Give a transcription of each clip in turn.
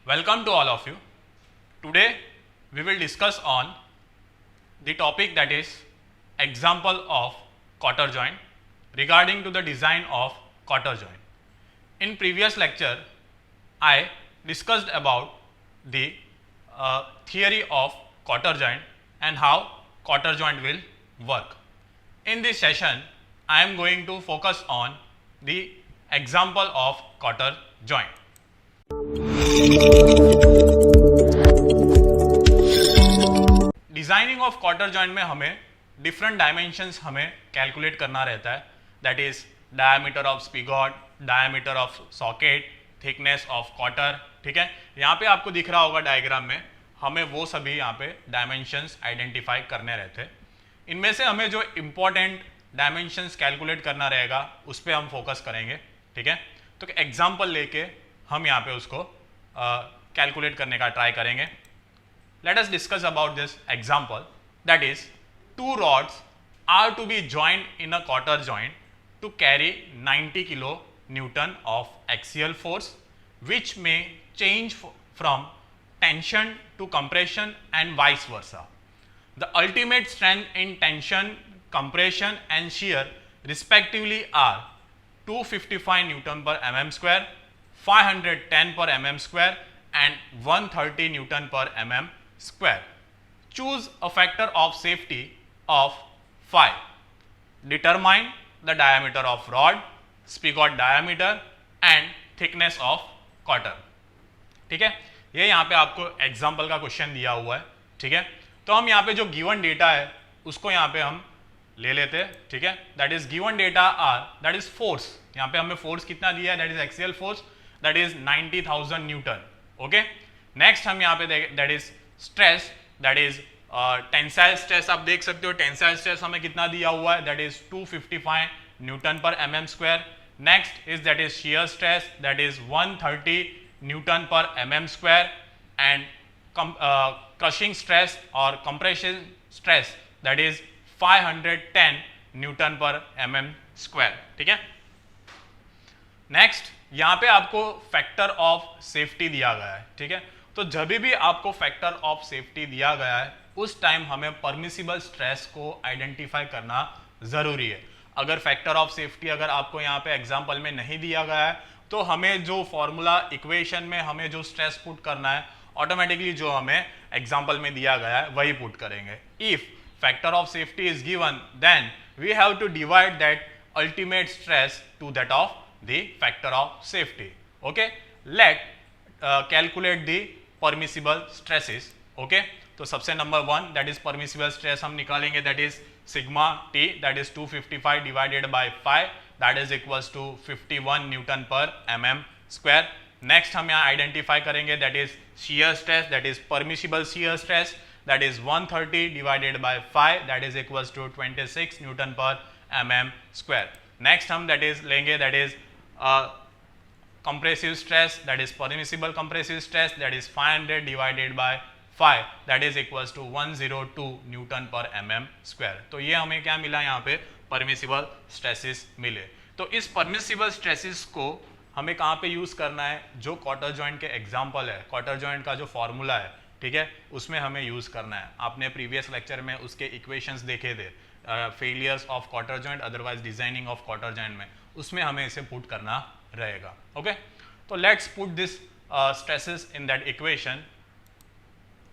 Welcome to all of you. Today we will discuss on the topic that is example of quarter joint regarding to the design of quarter joint. In previous lecture I discussed about the theory of quarter joint and how quarter joint will work. In this session I am going to focus on the example of quarter joint. Designing of quarter joint में हमें different dimensions हमें calculate करना रहता है, that is diameter of spigot, diameter of socket, thickness of quarter. ठीक है, यहाँ पे आपको दिख रहा होगा डायग्राम में, हमें वो सभी यहाँ पे डायमेंशंस आइडेंटिफाई करने रहते हैं. इनमें से हमें जो इम्पोर्टेंट डायमेंशंस कैलकुलेट करना रहेगा उस पर हम फोकस करेंगे. ठीक है, तो एग्जाम्पल लेके हम यहाँ पे उसको कैलकुलेट करने का ट्राई करेंगे. Let us discuss about this example, that is, two rods are to be joined in a quarter joint to carry 90 kN of axial force, which may change from tension to compression and vice versa. The ultimate strength in tension, compression and shear respectively are 255 Newton per mm square, 510 per mm square and 130 Newton per mm square. Choose a factor of safety of 5. Determine the diameter of rod, spigot diameter and thickness of quarter. ठीक है, ये यहाँ पे आपको example का question दिया हुआ है. ठीक है, तो हम यहाँ पे जो गिवन डेटा है उसको यहाँ पे हम ले लेते हैं. ठीक है, that is given data are, that is force. यहाँ पे हमें फोर्स कितना दिया है, that is axial force, that is 90,000 newton. Okay, next हम यहाँ पे that is stress, that is tensile stress. आप देख सकते हो टेंसाइल स्ट्रेस हमें कितना दिया हुआ है, that is 255 newton per mm square. Next is that is shear stress, that is 130 newton per mm square and crushing stress और compression stress that is 510 newton per mm square. ठीक है, next यहाँ पे आपको फैक्टर ऑफ सेफ्टी दिया गया है. ठीक है, तो जब भी आपको फैक्टर ऑफ सेफ्टी दिया गया है उस टाइम हमें परमिसिबल स्ट्रेस को आइडेंटिफाई करना जरूरी है. अगर फैक्टर ऑफ सेफ्टी अगर आपको यहाँ पे एग्जांपल में नहीं दिया गया है तो हमें जो फॉर्मूला इक्वेशन में हमें जो स्ट्रेस पुट करना है ऑटोमेटिकली जो हमें एग्जांपल में दिया गया है वही पुट करेंगे. If factor of safety is given then we have to divide that ultimate stress to that of the factor of safety. Okay, let calculate the permissible stresses. Okay, तो सबसे number 1 that is permissible stress हम निकालेंगे, that is sigma T, that is 255 divided by 5, that is equals to 51 newton per mm square. Next हम यहाँ identify करेंगे that is shear stress, that is permissible shear stress, that is 130 divided by 5, that is equals to 26 newton per mm square. Next हम that is लेंगे that is compressive stress, that is permissible compressive stress, that is 500 divided by 5, that is equals to 102 Newton per mm square. तो ये हमें क्या मिला यहाँ पे, permissible stresses मिले. तो इस permissible stresses को हमें कहाँ पे यूज करना है, जो क्वार्टर जॉइंट के एग्जाम्पल है, क्वार्टर जॉइंट का जो फॉर्मूला है, ठीक है, उसमें हमें यूज करना है. आपने प्रीवियस लेक्चर में उसके इक्वेशंस देखे थे, failures of quarter joint otherwise designing of quarter joint में, उसमें हमें इसे पुट करना रहेगा. ओके, तो let's put this stresses in that equation.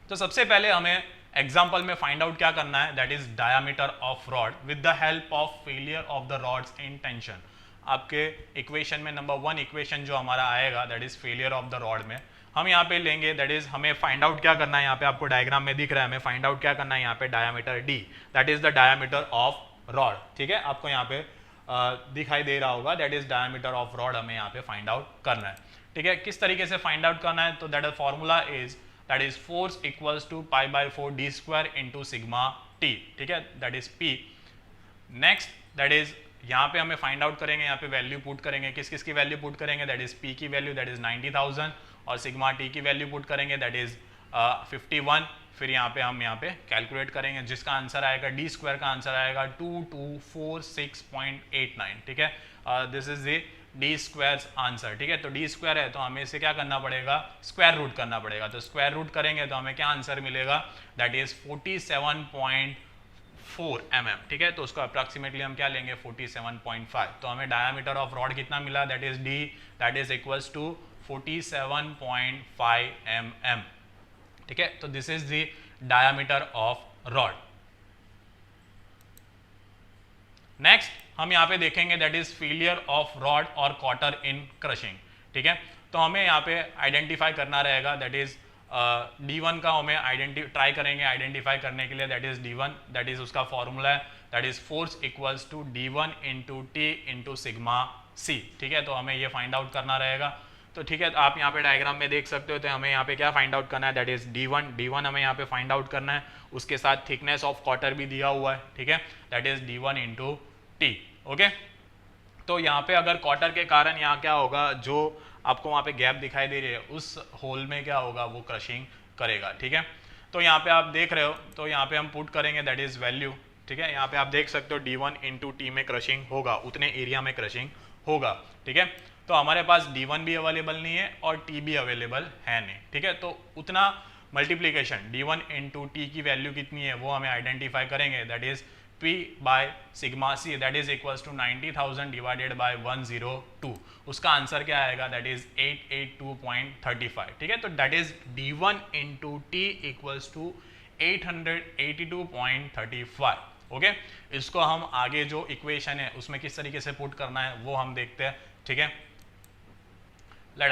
तो सबसे पहले हमें एग्जांपल में फाइंड आउट क्या करना है, that is diameter of rod with the help of failure of the rods in tension. आपके इक्वेशन में नंबर 1 इक्वेशन जो हमारा आएगा that is failure of the rod में हम यहाँ पे लेंगे, दैट इज हमें फाइंड आउट क्या करना है, यहाँ पे आपको डायग्राम में दिख रहा है, हमें फाइंड आउट क्या करना है यहाँ पे, diameter D, that is the diameter of rod. ठीक है, आपको यहाँ पे दिखाई दे रहा होगा, that is diameter of rod हमें यहाँ पे फाइंड आउट करना है. ठीक है, किस तरीके से फाइंड आउट करना है, तो that formula is that is force equals to pi by 4 D square into sigma T. ठीक है, that is P. Next that is यहाँ पे हमें फाइंड आउट करेंगे, यहाँ पे वैल्यू पुट करेंगे, किस किस की वैल्यू पुट करेंगे, दैट इज पी की वैल्यू दैट इज 90,000 और सिग्मा टी की वैल्यू पुट करेंगे दैट इज 51. फिर यहाँ पे हम यहाँ पे कैलकुलेट करेंगे, जिसका आंसर आएगा डी स्क्वायर का आंसर आएगा 2246.89. ठीक है, this is the D square answer, ठीक है। तो डी स्क्वायर है तो हमें इसे क्या करना पड़ेगा, स्क्वायर रूट करना पड़ेगा। तो स्क्वायर रूट करेंगे तो हमें क्या आंसर मिलेगा, दैट इज 47.4 mm, ठीक है। तो उसको अप्रॉक्सीमेटली हम क्या लेंगे 47.5। तो हमें डायामीटर ऑफ रॉड कितना मिला, that is D, that is equals to 47.5 mm, ठीक है। तो this is the diameter of rod. Next हम यहाँ पे देखेंगे that is failure of rod और कॉटर इन क्रशिंग, ठीक है। तो हमें यहाँ पे आइडेंटिफाई करना रहेगा, दैट इज D1 का हमें ट्राई करेंगे आइडेंटिफाई करने के लिए, that is D1, that is उसका फॉर्मूला है, that is force equals to D1 into T into sigma C, ठीक है। तो हमें ये फाइंड आउट करना रहेगा। तो ठीक है, तो आप यहाँ पे डायग्राम में देख सकते हो, तो हमें यहाँ पे क्या फाइंड आउट करना है, दैट इज D1 हमें यहाँ पे फाइंड आउट करना है, उसके साथ थिकनेस ऑफ कॉटर भी दिया हुआ है, ठीक है, that is D1 into T, okay. तो यहाँ पे अगर कॉटर के कारण यहाँ क्या होगा, जो आपको वहाँ पे गैप दिखाई दे रही है उस होल में क्या होगा, वो क्रशिंग करेगा, ठीक है। तो यहाँ पे आप देख रहे हो, तो यहाँ पे हम पुट करेंगे दैट इज वैल्यू, ठीक है। यहाँ पे आप देख सकते हो D1 इंटू T में क्रशिंग होगा, उतने एरिया में क्रशिंग होगा, ठीक है। तो हमारे पास D1 भी अवेलेबल नहीं है और T भी अवेलेबल है नहीं, ठीक है। तो उतना मल्टीप्लीकेशन D1 इंटू T की वैल्यू कितनी है वो हमें आइडेंटिफाई करेंगे, that is P by sigma C, that is equals to 90,000 divided by 102। उसका आंसर क्या आएगा, दैट इज 882.35, ठीक है। तो that is D1 into T equals to 882.35, okay. इसको हम आगे जो इक्वेशन है उसमें किस तरीके से पुट करना है वो हम देखते हैं, ठीक है। let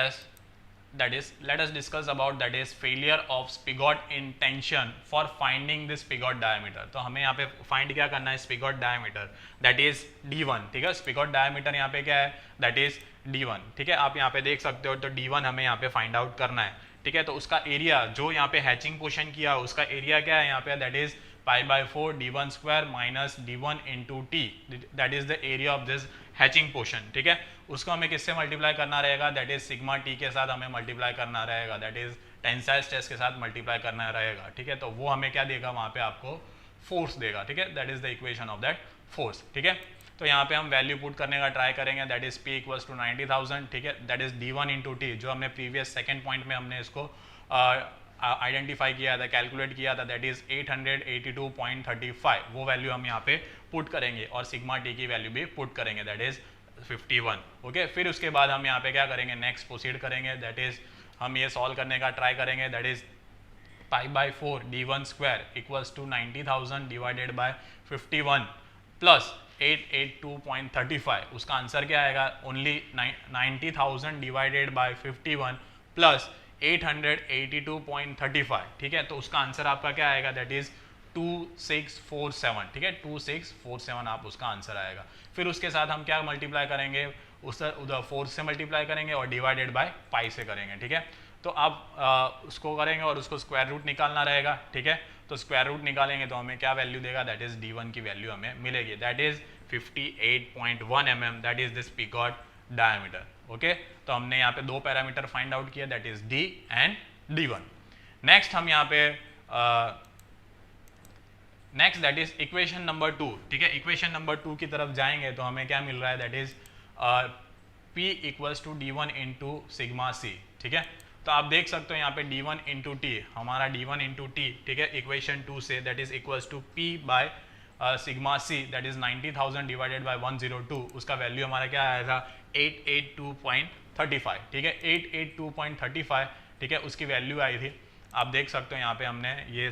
us discuss about that is failure of spigot in tension for finding this spigot diameter। तो हमें यहाँ पे फाइंड क्या करना है, spigot diameter, that is D1, ठीक है। spigot diameter यहाँ पे क्या है, that is D1, ठीक है। आप यहाँ पे देख सकते हो, तो D1 हमें यहाँ पे फाइंड आउट करना है, ठीक है। तो उसका एरिया जो यहाँ पे हैचिंग पोर्शन किया उसका एरिया क्या है यहाँ पे, that is π/4 D1 square minus D1 into T, that is the area of this hatching portion, ठीक है। उसको हमें किससे मल्टीप्लाई करना रहेगा, दैट इज सिग्मा T के साथ हमें मल्टीप्लाई करना रहेगा, दैट इज टेंसाइल स्ट्रेस के साथ मल्टीप्लाई करना रहेगा, ठीक है। तो वो हमें क्या देगा, वहाँ पे आपको फोर्स देगा, ठीक है, that is the equation of that force, ठीक है। तो यहाँ पे हम वैल्यू पुट करने का ट्राई करेंगे, that is P equals to 90,000, ठीक है, that is D1 into T, जो हमने प्रीवियस सेकेंड पॉइंट में हमने इसको आइडेंटिफाई किया था, कैलकुलेट किया था, दैट इज 882.35, वो वैल्यू हम यहाँ पे पुट करेंगे और सिग्मा T की वैल्यू भी पुट करेंगे, दैट इज 51, ओके। फिर उसके बाद हम यहाँ पे क्या करेंगे, नेक्स्ट प्रोसीड करेंगे, दैट इज हम ये सॉल्व करने का ट्राई करेंगे, that is π/4 D1 square equals to 90,000 divided by 51 plus 882.35, उसका आंसर क्या आएगा, ओनली 90,000 डिवाइडेड बाय 51 प्लस 882.35, ठीक है। तो उसका आंसर आपका क्या आएगा, दैट इज 2647, ठीक है, 2647 आप उसका आंसर आएगा। फिर उसके साथ हम क्या मल्टीप्लाई करेंगे, उस उधर 4 से मल्टीप्लाई करेंगे और डिवाइडेड बाय पाई से करेंगे, ठीक है। तो आप उसको करेंगे और उसको स्क्वायर रूट निकालना रहेगा, ठीक है। तो स्क्वायर रूट निकालेंगे तो हमें क्या वैल्यू देगा, दैट इज D1 की वैल्यू हमें मिलेगी, that is 58.1 mm, that is this spigot diameter, okay. तो हमने यहाँ पे दो पैरामीटर फाइंड आउट किया, that is D and D1। Next हम यहाँ पे next that is equation number 2, ठीक है। इक्वेशन नंबर 2 की तरफ जाएंगे तो हमें क्या मिल रहा है, that is P equals to D1 into sigma C, ठीक है। तो आप देख सकते हो यहाँ पे D1 इंटू T, हमारा D1 इंटू T, ठीक है, इक्वेशन 2 से, that is equals to P by sigma C, that is 90,000 divided by 102, उसका वैल्यू हमारा क्या आया था 882.35, ठीक है, 882.35, ठीक है, उसकी वैल्यू आई थी। आप देख सकते हो यहाँ पे हमने ये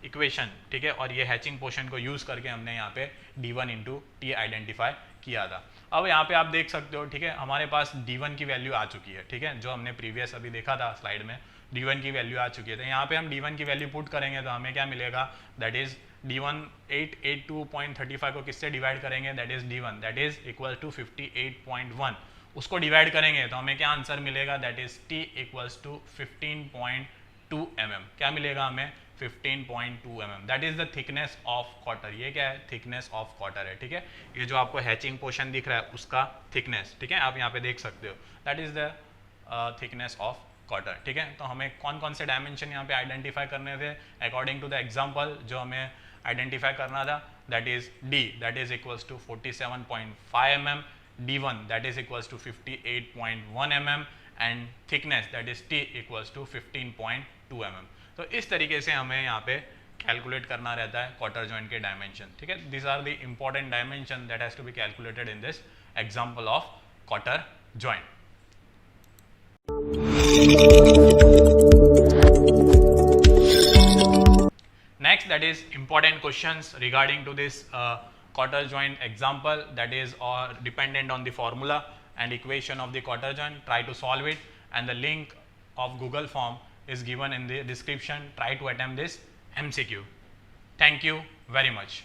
इक्वेशन, ठीक है, और ये हैचिंग पोर्शन को यूज करके हमने यहाँ पे D1 इंटू T आइडेंटिफाई किया था। अब यहाँ पे आप देख सकते हो, ठीक है, हमारे पास D1 की वैल्यू आ चुकी है, ठीक है, जो हमने प्रीवियस अभी देखा था स्लाइड में, D1 की वैल्यू आ चुकी है। तो यहाँ पे हम D1 की वैल्यू पुट करेंगे तो हमें क्या मिलेगा, दैट इज D1 882.35 को किससे डिवाइड करेंगे, that is D1, that is equal to 58.1, उसको डिवाइड करेंगे तो हमें क्या आंसर मिलेगा, that is T equals to 15.2 mm, क्या मिलेगा हमें 15.2 mm, that is the thickness of cotter. ये क्या है, थिकनेस ऑफ कॉटर है, ठीक है। ये जो आपको हैचिंग पोर्शन दिख रहा है उसका थिकनेस, ठीक है, आप यहाँ पे देख सकते हो, that is the thickness of cotter, ठीक है। तो हमें कौन कौन से डायमेंशन यहाँ पे आइडेंटिफाई करने थे अकॉर्डिंग टू द एग्जाम्पल जो हमें आइडेंटिफाई करना था, that is D, that is equals to 47.5 mm, D1 that is equals to 58.1 mm and thickness that is T equals to 15.2 mm. तो इस तरीके से हमें यहाँ पे कैलकुलेट करना रहता है क्वार्टर जॉइंट के डायमेंशन, ठीक है. This are the important dimension that has to be calculated in this example of quarter joint. Next, that is important questions regarding to this quarter joint example, that is dependent on the formula and equation of the quarter joint. Try to solve it, and the link of Google form is given in the description. Try to attempt this MCQ. Thank you very much.